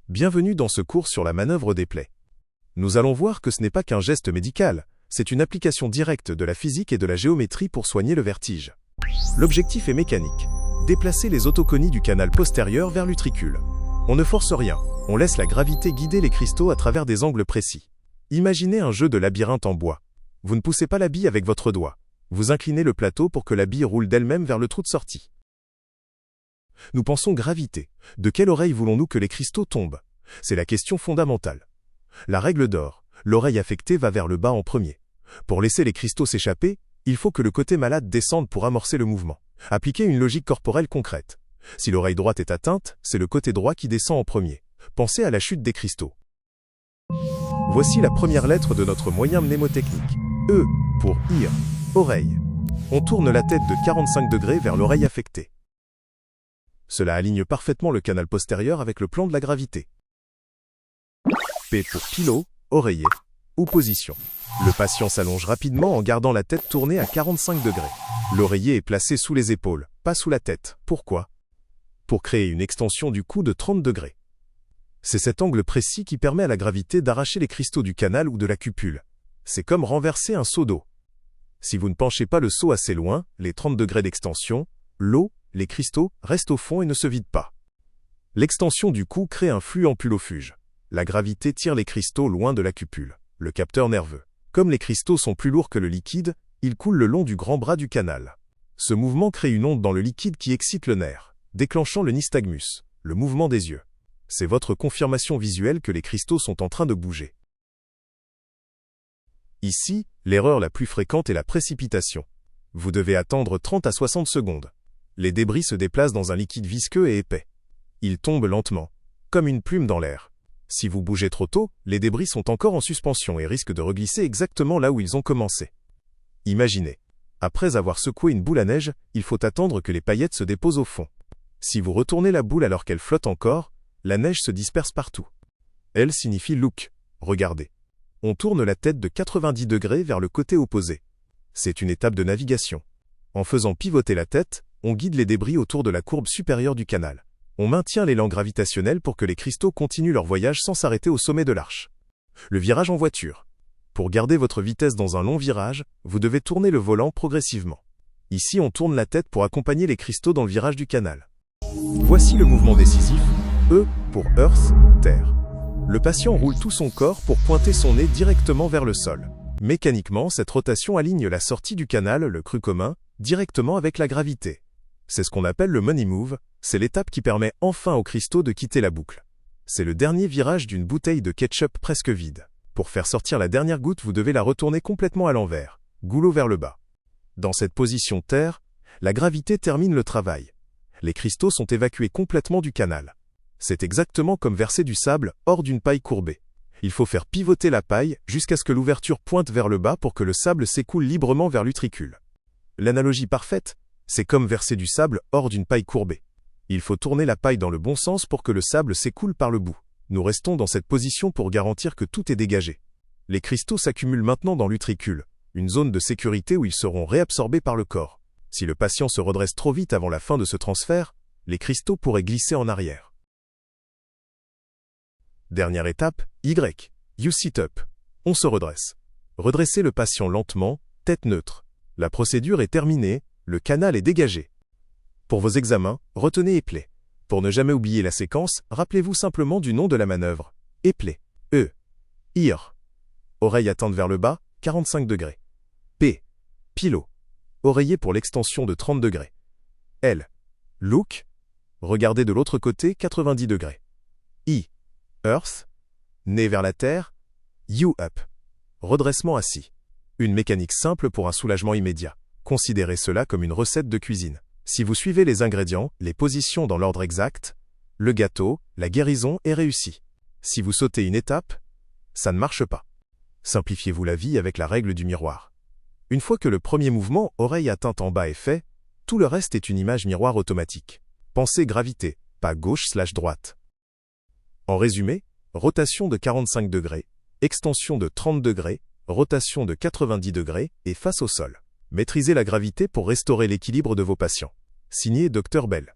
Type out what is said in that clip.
Bienvenue dans ce cours sur la manœuvre des plaies. Nous allons voir que ce n'est pas qu'un geste médical, c'est une application directe de la physique et de la géométrie pour soigner le vertige. L'objectif est mécanique, déplacer les autoconies du canal postérieur vers l'utricule. On ne force rien, on laisse la gravité guider les cristaux à travers des angles précis. Imaginez un jeu de labyrinthe en bois. Vous ne poussez pas la bille avec votre doigt. Vous inclinez le plateau pour que la bille roule d'elle-même vers le trou de sortie. Nous pensons gravité. De quelle oreille voulons-nous que les cristaux tombent? C'est la question fondamentale. La règle d'or, l'oreille affectée va vers le bas en premier. Pour laisser les cristaux s'échapper, il faut que le côté malade descende pour amorcer le mouvement. Appliquez une logique corporelle concrète. Si l'oreille droite est atteinte, c'est le côté droit qui descend en premier. Pensez à la chute des cristaux. Voici la première lettre de notre moyen mnémotechnique. E pour ear, oreille. On tourne la tête de 45 degrés vers l'oreille affectée. Cela aligne parfaitement le canal postérieur avec le plan de la gravité. P pour pilot, oreiller, ou position. Le patient s'allonge rapidement en gardant la tête tournée à 45 degrés. L'oreiller est placé sous les épaules, pas sous la tête. Pourquoi? Pour créer une extension du cou de 30 degrés. C'est cet angle précis qui permet à la gravité d'arracher les cristaux du canal ou de la cupule. C'est comme renverser un seau d'eau. Si vous ne penchez pas le seau assez loin, les 30 degrés d'extension, l'eau, les cristaux restent au fond et ne se vident pas. L'extension du cou crée un flux ampulofuge. La gravité tire les cristaux loin de la cupule, le capteur nerveux. Comme les cristaux sont plus lourds que le liquide, ils coulent le long du grand bras du canal. Ce mouvement crée une onde dans le liquide qui excite le nerf, déclenchant le nystagmus, le mouvement des yeux. C'est votre confirmation visuelle que les cristaux sont en train de bouger. Ici, l'erreur la plus fréquente est la précipitation. Vous devez attendre 30 à 60 secondes. Les débris se déplacent dans un liquide visqueux et épais. Ils tombent lentement, comme une plume dans l'air. Si vous bougez trop tôt, les débris sont encore en suspension et risquent de reglisser exactement là où ils ont commencé. Imaginez. Après avoir secoué une boule à neige, il faut attendre que les paillettes se déposent au fond. Si vous retournez la boule alors qu'elle flotte encore, la neige se disperse partout. L signifie look, regardez. On tourne la tête de 90 degrés vers le côté opposé. C'est une étape de navigation. En faisant pivoter la tête, on guide les débris autour de la courbe supérieure du canal. On maintient l'élan gravitationnel pour que les cristaux continuent leur voyage sans s'arrêter au sommet de l'arche. Le virage en voiture. Pour garder votre vitesse dans un long virage, vous devez tourner le volant progressivement. Ici, on tourne la tête pour accompagner les cristaux dans le virage du canal. Voici le mouvement décisif, E pour Earth, Terre. Le patient roule tout son corps pour pointer son nez directement vers le sol. Mécaniquement, cette rotation aligne la sortie du canal, le cru commun, directement avec la gravité. C'est ce qu'on appelle le money move, c'est l'étape qui permet enfin aux cristaux de quitter la boucle. C'est le dernier virage d'une bouteille de ketchup presque vide. Pour faire sortir la dernière goutte, vous devez la retourner complètement à l'envers, goulot vers le bas. Dans cette position terre, la gravité termine le travail. Les cristaux sont évacués complètement du canal. C'est exactement comme verser du sable hors d'une paille courbée. Il faut faire pivoter la paille jusqu'à ce que l'ouverture pointe vers le bas pour que le sable s'écoule librement vers l'utricule. L'analogie parfaite, c'est comme verser du sable hors d'une paille courbée. Il faut tourner la paille dans le bon sens pour que le sable s'écoule par le bout. Nous restons dans cette position pour garantir que tout est dégagé. Les cristaux s'accumulent maintenant dans l'utricule, une zone de sécurité où ils seront réabsorbés par le corps. Si le patient se redresse trop vite avant la fin de ce transfert, les cristaux pourraient glisser en arrière. Dernière étape, Y. You sit up. On se redresse. Redressez le patient lentement, tête neutre. La procédure est terminée, le canal est dégagé. Pour vos examens, retenez éplé. Pour ne jamais oublier la séquence, rappelez-vous simplement du nom de la manœuvre. Éplé. E. Ear. Oreille atteinte vers le bas, 45 degrés. P. Pilot. Oreiller pour l'extension de 30 degrés. L. Look. Regardez de l'autre côté, 90 degrés. I. Earth. Nez vers la terre. You up. Redressement assis. Une mécanique simple pour un soulagement immédiat. Considérez cela comme une recette de cuisine. Si vous suivez les ingrédients, les positions dans l'ordre exact, le gâteau, la guérison est réussie. Si vous sautez une étape, ça ne marche pas. Simplifiez-vous la vie avec la règle du miroir. Une fois que le premier mouvement, oreille atteinte en bas est fait, tout le reste est une image miroir automatique. Pensez gravité, pas gauche/droite. En résumé, rotation de 45 degrés, extension de 30 degrés, rotation de 90 degrés et face au sol. Maîtrisez la gravité pour restaurer l'équilibre de vos patients. Signé Dr Bell.